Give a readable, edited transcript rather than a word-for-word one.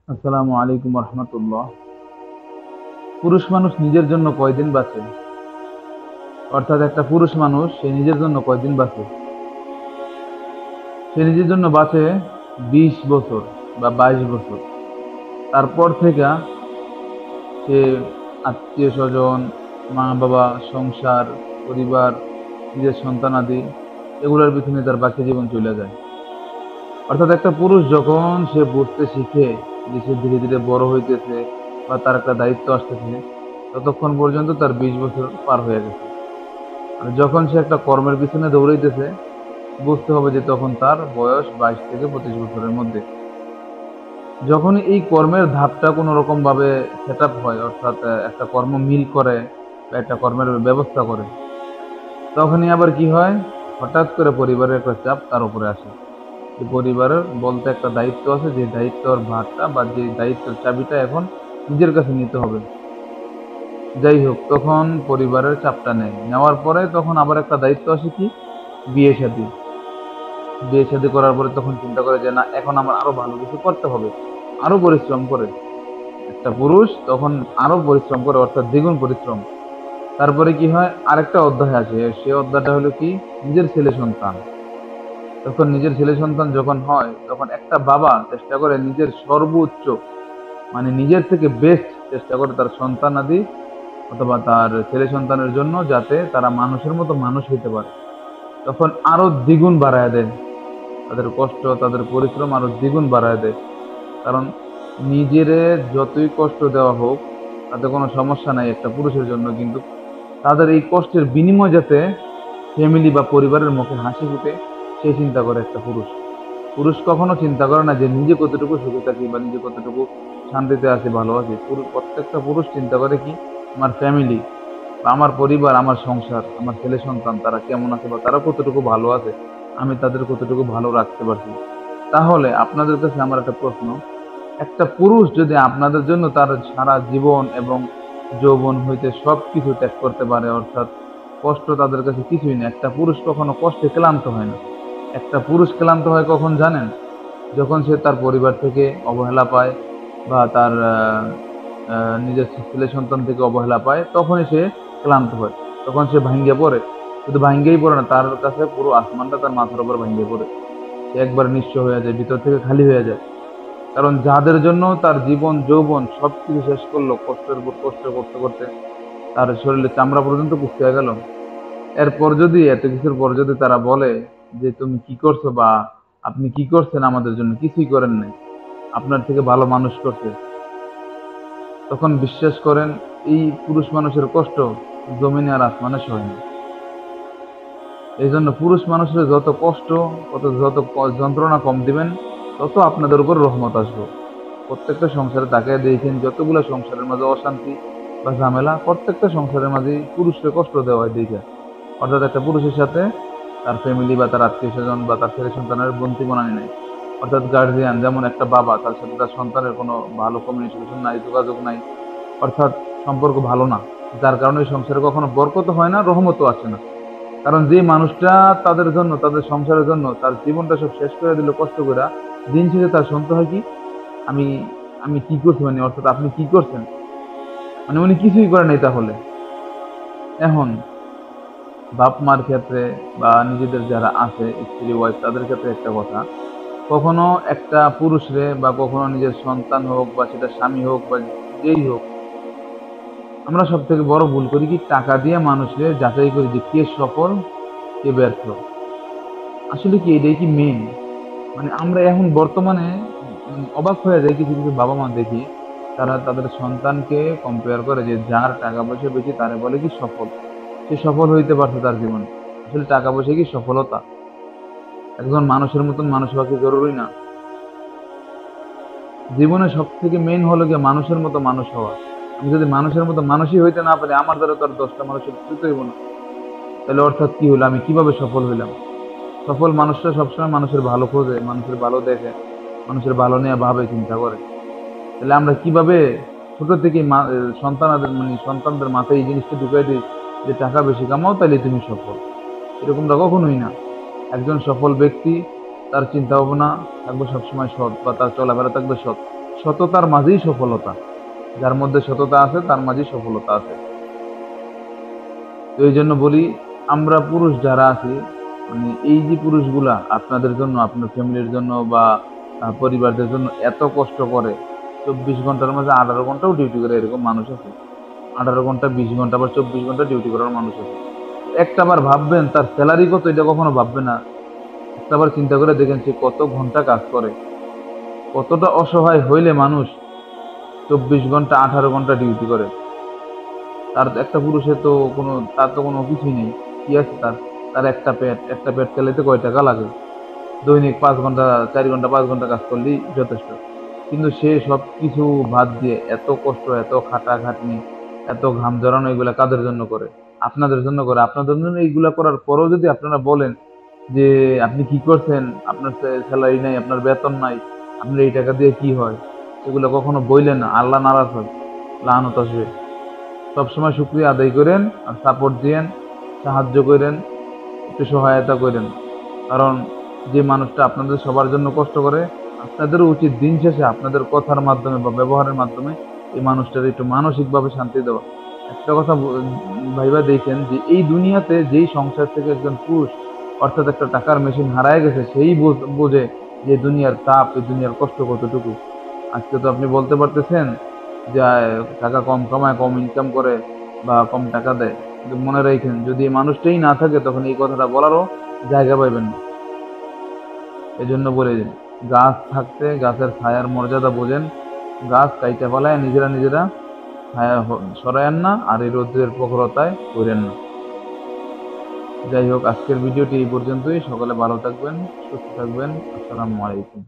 আসসালামু আলাইকুম রহমতুল্লাহ। পুরুষ মানুষ নিজের জন্য কয়দিন বাঁচে? অর্থাৎ একটা পুরুষ মানুষ সে নিজের জন্য কয়দিন বাঁচে? সে নিজের জন্য বাঁচে 20 বছর বা 22 বছর। তারপর থেকে সে আত্মীয় স্বজন, মা বাবা, সংসার, পরিবার, নিজের সন্তানাদি, এগুলোর পিছনে তার বাকি জীবন চলে যায়। অর্থাৎ একটা পুরুষ যখন সে বুঝতে শিখে যে সে ধীরে ধীরে বড় হইতেছে বা তার একটা দায়িত্ব আসতেছে, ততক্ষণ পর্যন্ত তার 20 বছর পার হয়ে গেছে। আর যখন সে একটা কর্মের পিছনে দৌড়াইতেছে, বুঝতে হবে যে তখন তার বয়স 22 থেকে 25 বছরের মধ্যে। যখন এই কর্মের ধাপটা কোনো রকম ভাবে সেট আপ হয়, অর্থাৎ একটা কর্ম মিল করে বা একটা কর্মের ব্যবস্থা করে, তখনই আবার কি হয়, হঠাৎ করে পরিবারের একটা চাপ তার উপরে আসে। যে পরিবারের বলতে একটা দায়িত্ব আছে, যে দায়িত্বর ভারটা বা যে দায়িত্বের চাবিটা এখন নিজের কাছে নিতে হবে। যাই হোক, তখন পরিবারের চাপটা নেয়, নেওয়ার পরে তখন আবার একটা দায়িত্ব আসে, কি? বিয়ে শাদী। বিয়ে শাদী করার পরে তখন চিন্তা করে যে না, এখন আমার আরো ভালো কিছু করতে হবে, আরো পরিশ্রম করে। একটা পুরুষ তখন আরো পরিশ্রম করে, অর্থাৎ দ্বিগুণ পরিশ্রম। তারপরে কি হয়, আরেকটা অধ্যায় আছে, সে অধ্যায়টা হলো কি? নিজের ছেলে সন্তান। তখন নিজের ছেলে সন্তান যখন হয়, তখন একটা বাবা চেষ্টা করে নিজের সর্বোচ্চ, মানে নিজের থেকে বেস্ট চেষ্টা করে তার সন্তানাদি অথবা তার ছেলে সন্তানের জন্য, যাতে তারা মানুষের মতো মানুষ হইতে পারে। তখন আরো দ্বিগুণ বাড়ায় দেয়, তাদের কষ্ট, তাদের পরিশ্রম আরো দ্বিগুণ বাড়ায় দেয়। কারণ নিজেরে যতই কষ্ট দেওয়া হোক, তাতে কোনো সমস্যা নাই একটা পুরুষের জন্য, কিন্তু তাদের এই কষ্টের বিনিময় যাতে ফ্যামিলি বা পরিবারের মুখে হাসি ফুটে, সে চিন্তা করে একটা পুরুষ। পুরুষ কখনো চিন্তা করে না যে নিজে কতটুকু সুখে থাকি বা নিজে কতটুকু শান্তিতে আছি, ভালো আছি। প্রত্যেকটা পুরুষ চিন্তা করে কি, আমার ফ্যামিলি বা আমার পরিবার, আমার সংসার, আমার ছেলে সন্তান তারা কেমন আছে বা তারা কতটুকু ভালো আছে, আমি তাদের কতটুকু ভালো রাখতে পারছি। তাহলে আপনাদের কাছে আমার একটা প্রশ্ন, একটা পুরুষ যদি আপনাদের জন্য তার সারা জীবন এবং যৌবন হইতে সবকিছু ত্যাগ করতে পারে, অর্থাৎ কষ্ট তাদের কাছে কিছুই না, একটা পুরুষ কখনো কষ্টে ক্লান্ত হয় না। একটা পুরুষ ক্লান্ত হয় কখন জানেন? যখন সে তার পরিবার থেকে অবহেলা পায় বা তার নিজের ছেলে সন্তান থেকে অবহেলা পায়, তখনই সে ক্লান্ত হয়। তখন সে ভাঙ্গে পড়ে। শুধু ভাঙ্গেই পড়ে না, তার কাছে পুরো আসমানটা তার মাথার উপর ভাঙ্গে পড়ে। সে একবার নিঃস্ব হয়ে যায়, ভিতর থেকে খালি হয়ে যায়। কারণ যাদের জন্য তার জীবন যৌবন সবকিছু শেষ করলো, কষ্টের উপর কষ্ট করতে করতে তার শরীরে চামড়া পর্যন্ত কুচকে গেল, এরপর যদি এত কিছুর পর যদি তারা বলে যে তুমি কি করছো বা আপনি কি করছেন আমাদের জন্য, কিছুই করেন নাই, আপনার থেকে ভালো মানুষ করছে, তখন বিশ্বাস করেন এই পুরুষ মানুষের কষ্ট জমিনে আর আসমানে সয় না। এই জন্য পুরুষ মানুষের যত কষ্ট, যন্ত্রণা কম দিবেন, তত আপনাদের উপর রহমত আসবে। প্রত্যেকটা সংসারে তাকিয়ে দেখেন, যতগুলো সংসারের মাঝে অশান্তি বা ঝামেলা, প্রত্যেকটা সংসারের মাঝে পুরুষকে কষ্ট দেওয়া হয় দেখে। অর্থাৎ একটা পুরুষের সাথে তার ফ্যামিলি বা তার আত্মীয় স্বজন বা তার ছেলে সন্তানের বন্ধু বানানি নাই। অর্থাৎ গার্জিয়ান, যেমন একটা বাবা, তার সাথে তার সন্তানের কোনো ভালো কমিউনিকেশন নাই, যোগাযোগ নাই, অর্থাৎ সম্পর্ক ভালো না। যার কারণে এই সংসারে কখনো বরকত হয় না, রহমতও আসে না। কারণ যে মানুষটা তাদের জন্য, তাদের সংসারের জন্য তার জীবনটা সব শেষ করে দিল কষ্ট করে, দিন শেষে তার শুনতে হয় কি, আমি আমি কি করছি, মানে অর্থাৎ আপনি কি করছেন, মানে উনি কিছুই করে নাই। তাহলে এখন বাপ মার ক্ষেত্রে বা নিজেদের যারা আছে স্ত্রী ওয়াইফ, তাদের ক্ষেত্রে একটা কথা, কখনো একটা পুরুষরে বা কখনো নিজের সন্তান হোক বা সেটা স্বামী হোক বা যেই হোক, আমরা সব থেকে বড় ভুল করি কি, টাকা দিয়ে মানুষকে যাচাই করি যে কে সফল, কে ব্যর্থ। আসলে কি এটাই কি মেন? মানে আমরা এখন বর্তমানে অবাক হয়ে যাই, কিছু কিছু বাবা মা দেখি, তারা তাদের সন্তানকে কম্পেয়ার করে যে যার টাকা পয়সা বেশি তারে বলে কি সফল, সে সফল হইতে পারছে তার জীবনে। আসলে টাকা পয়সা কি সফলতা? একজন মানুষের মতন মানুষ হওয়া কি জরুরি না? জীবনে সব থেকে মেইন হলো গিয়ে মানুষের মতো মানুষ হওয়া। আমি যদি মানুষের মতো মানুষই হইতে না পারি, আমার দ্বারা তো আর 10টা মানুষের উপকৃত হইব না। তাহলে অর্থাৎ কি হলো, আমি কিভাবে সফল হইলাম? সফল মানুষরা সবসময় মানুষের ভালো খোঁজে, মানুষের ভালো দেখে, মানুষের ভালো নিয়ে ভাবে, চিন্তা করে। তাহলে আমরা কিভাবে ছোট থেকে সন্তানদের, মানে সন্তানদের মাথায় এই জিনিসটা ঢুকাই দিই যে টাকা বেশি কামাও তাহলে তুমি সফল? এরকমটা কখনোই না। একজন সফল ব্যক্তি, তার চিন্তা ভাবনা থাকবে সবসময় সৎ, বা তার চলাফেরা থাকবে সৎ। সততার মাঝেই সফলতা। যার মধ্যে সততা আছে তার মাঝেই সফলতা আছে। তো এই জন্য বলি, আমরা পুরুষ যারা আছি, মানে এই যে পুরুষগুলা আপনাদের জন্য, আপনার ফ্যামিলির জন্য বা পরিবারদের জন্য এত কষ্ট করে, 24 ঘন্টার মাঝে 18 ঘন্টাও ডিউটি করে এরকম মানুষ আছে। 18 ঘন্টা, 20 ঘন্টা, আবার 24 ঘন্টা ডিউটি করার মানুষ আছে। একটাবার ভাববেন তার স্যালারি কত, এটা কখনো ভাববে না। একটাবার চিন্তা করে দেখেন সে কত ঘন্টা কাজ করে, কতটা অসহায় হইলে মানুষ 24 ঘন্টা 18 ঘন্টা ডিউটি করে। তার একটা পুরুষের তো কোনো, তার তো কোনো কিছুই নেই। কি আছে তার? তার একটা পেট চালাইতে কয় টাকা লাগে? দৈনিক 5 ঘন্টা, 4 ঘন্টা, 5 ঘন্টা কাজ করলেই যথেষ্ট। কিন্তু সে সব কিছু বাদ দিয়ে এত কষ্ট, এত খাটাখাটনি, এত ঘাম জড়ানো এগুলা কাদের জন্য করে? আপনাদের জন্য করে। আপনাদের জন্য এইগুলা করার পরেও যদি আপনারা বলেন যে আপনি কি করছেন, আপনার স্যালারি নাই, আপনার বেতন নাই, আপনার এই টাকা দিয়ে কি হয়, এগুলো কখনো বইলেন না, আল্লাহ নারাজ হয়, লানত আসবে। সবসময় শুকরিয়া আদায় করেন, আর সাপোর্ট দিয়েন, সাহায্য করেন, একটু সহায়তা করেন। কারণ যে মানুষটা আপনাদের সবার জন্য কষ্ট করে, আপনাদেরও উচিত দিন শেষে আপনাদের কথার মাধ্যমে বা ব্যবহারের মাধ্যমে এই মানুষটার একটু মানসিকভাবে শান্তি দেওয়া। একটা কথা ভাইবা দেখেন যে এই দুনিয়াতে যেই সংসার থেকে একজন পুরুষ, অর্থাৎ একটা টাকার মেশিন হারায় গেছে, সেই বোঝে যে দুনিয়ার তাপ, এই দুনিয়ার কষ্ট কতটুকু। আজকে তো আপনি বলতে পারতেছেন যে টাকা কম কামায়, কম ইনকাম করে বা কম টাকা দেয়, কিন্তু মনে রাখেন যদি এই মানুষটাই না থাকে তখন এই কথাটা বলারও জায়গা পাইবেন না। এই জন্য বলে দিন, গাছ থাকতে গাছের ছায়ার মর্যাদা বোঝেন। গাছ কাইটা ফেলায় নিজেরা নিজেরা ছায়া সরায়েন না, আর এই রৌদ্রের প্রখরতায় করেন না। যাই হোক, আজকের ভিডিওটি এই পর্যন্তই। সকলে ভালো থাকবেন, সুস্থ থাকবেন। আসসালামু আলাইকুম।